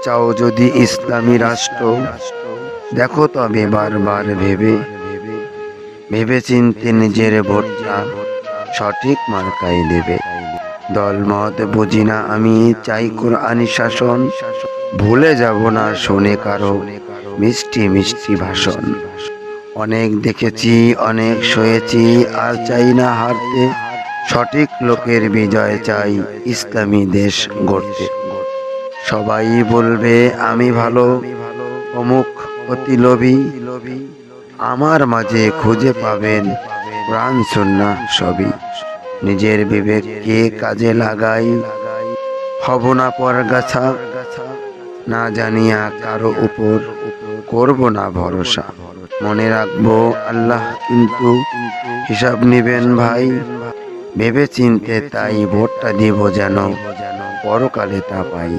চাও যদি ইসলামী রাষ্ট্র, দেখো তবে বারবার ভেবে চিনতে নিজের ভোটটা সঠিক মার্কায় দেবে। দলমত বুঝি না আমি, চাই কোরআনি শাসন, ভুলে যাব না শুনে কারো মিষ্টি মিষ্টি ভাষণ। অনেক দেখেছি, অনেক সয়েছি, আর চাই না হারতে, সঠিক লোকের বিজয় চাই ইসলামী দেশ গড়তে। সবাই বলবে আমি ভালো, অমুক অতি লোভী, আমার মাঝে খুঁজে পাবেন কোরআন সুন্নাহ সবই। নিজের বিবেককে কাজে লাগাই, হব না পরগাছা, না জানিয়া কারো উপর করব না ভরসা। মনে রাখবো আল্লাহ কিন্তু হিসাব নিবেন ভাই, ভেবে চিনতে তাই ভোটটা দিব যেন পরকালে তা পাই।